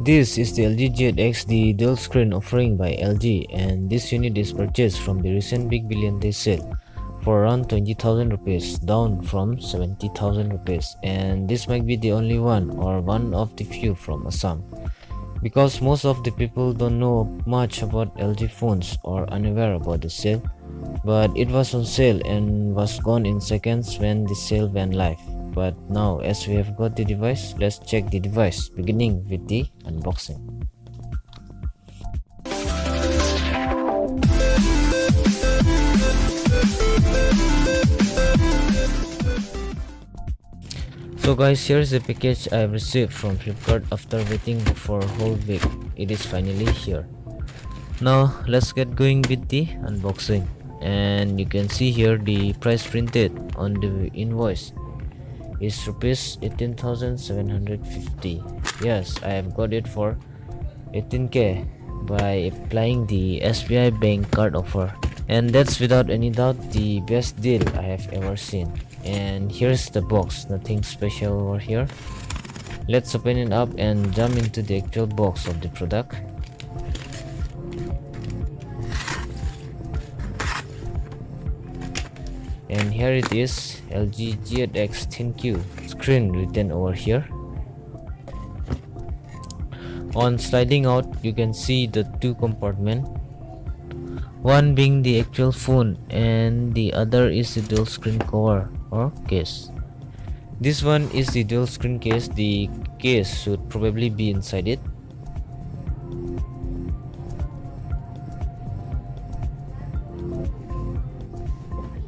This is the LG G8X, the dual screen offering by LG, and this unit is purchased from the recent Big Billion Day sale for around 20,000 rupees, down from 70,000 rupees, and this might be the only one or one of the few from Assam, because most of the people don't know much about LG phones or unaware about the sale, but it was on sale and was gone in seconds when the sale went live. But now, as we have got the device, let's check the device, beginning with the unboxing. So guys, here's the package I have received from Flipkart after waiting for a whole week. It is finally here. Now let's get going with the unboxing, and you can see here the price printed on the invoice is rupees 18,750. Yes, I have got it for 18k by applying the SBI bank card offer, and that's without any doubt the best deal I have ever seen. And here's the box, nothing special over here. Let's open it up and jump into the actual box of the product. And here it is, LG G8X ThinQ screen written over here. On sliding out, you can see the two compartments, one being the actual phone and the other is the dual screen cover or case. This one is the dual screen case. The case should probably be inside it.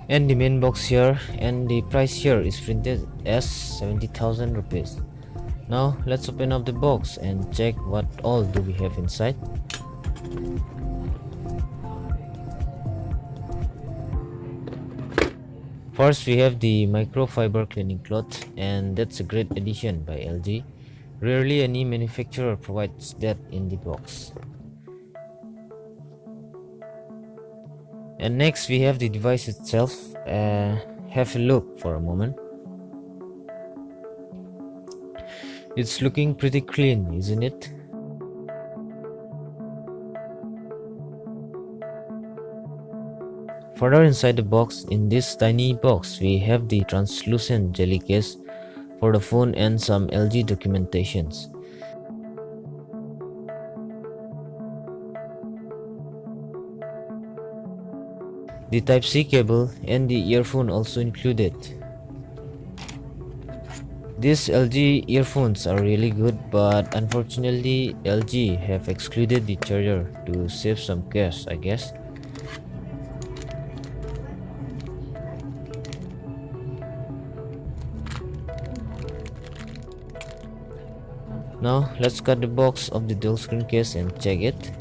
And the main box here, and the price here is printed as 70,000 rupees. Now let's open up the box and check what all do we have inside. First, we have the microfiber cleaning cloth, and that's a great addition by LG. Rarely any manufacturer provides that in the box. And next we have the device itself. Have a look for a moment. It's looking pretty clean, isn't it? Further inside the box, in this tiny box, we have the translucent jelly case for the phone and some LG documentations. The Type-C cable and the earphone also included. These LG earphones are really good, but unfortunately LG have excluded the charger to save some cash, I guess. Now let's cut the box of the dual screen case and check it.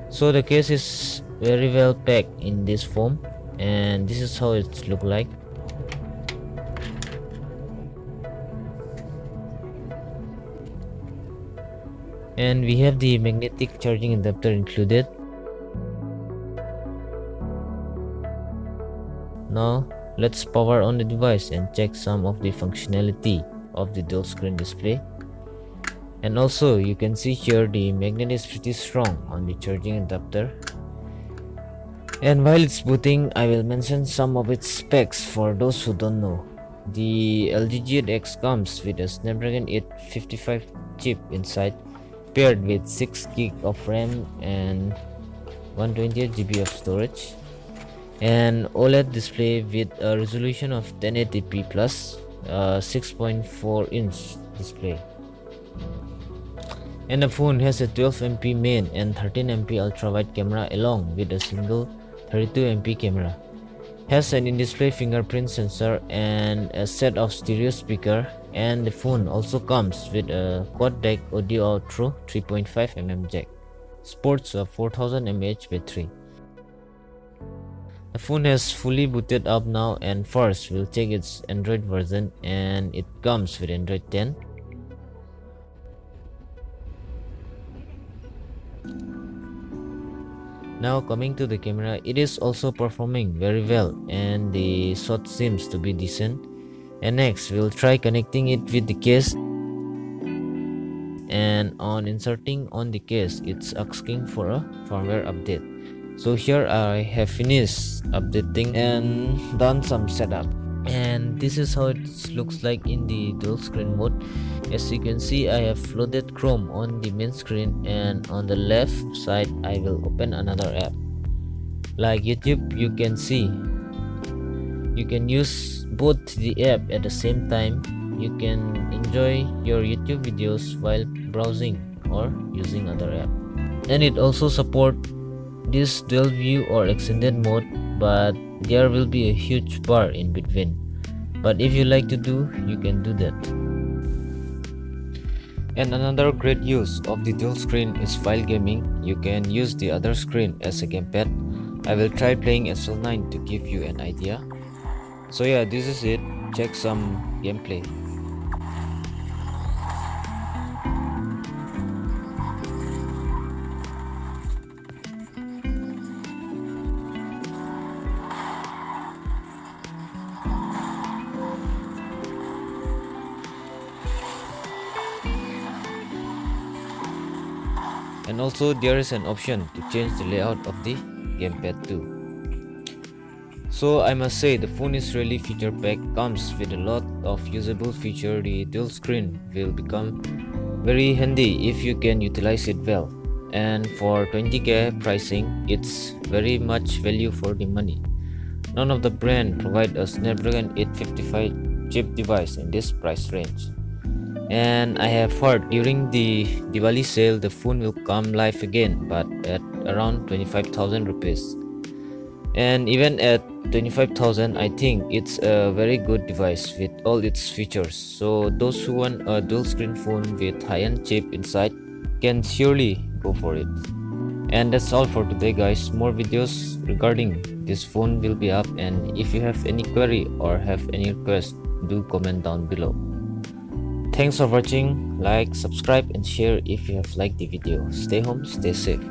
So the case is very well packed in this foam, and this is how it looks like. And we have the magnetic charging adapter included. Now let's power on the device and check some of the functionality of the dual screen display. And also you can see here the magnet is pretty strong on the charging adapter. And while it's booting, I will mention some of its specs for those who don't know. The LG G8X comes with a Snapdragon 855 chip inside, paired with 6 GB of RAM and 128 GB of storage, and OLED display with a resolution of 1080p plus 6.4 inch display. And the phone has a 12MP main and 13MP ultra wide camera along with a single 32MP camera. Has an in-display fingerprint sensor and a set of stereo speaker, and the phone also comes with a quad deck audio out through 3.5mm jack. Sports a 4000 mAh battery. The phone has fully booted up now, and first we'll check its Android version, and it comes with Android 10. Now coming to the camera, it is also performing very well and the shot seems to be decent. And next we'll try connecting it with the case. and on inserting on the case it's asking for a firmware update. So here I have finished updating and done some setup, and this is how it looks like in the dual screen mode. As you can see, I have loaded Chrome on the main screen, and on the left side I will open another app like YouTube. You can see you can use both the app at the same time. You can enjoy your YouTube videos while browsing or using other app, and it also support this dual view or extended mode, but there will be a huge bar in between. But if you like to do, you can do that. And another great use of the dual screen is file gaming. You can use the other screen as a gamepad. I will try playing SL9 to give you an idea. So yeah, this is it. Check some gameplay. And also there is an option to change the layout of the gamepad too. So I must say the phone is really feature packed, comes with a lot of usable feature. The dual screen will become very handy if you can utilize it well, and for 20k pricing it's very much value for the money. None of the brand provide a Snapdragon 855 chip device in this price range. And I have heard during the Diwali sale the phone will come live again, but at around 25,000 rupees. And even at 25,000, I think it's a very good device with all its features. So those who want a dual screen phone with high-end chip inside can surely go for it. And that's all for today, guys. More videos regarding this phone will be up, and if you have any query or have any request, do comment down below. Thanks for watching. Like, subscribe and share if you have liked the video. Stay home, stay safe.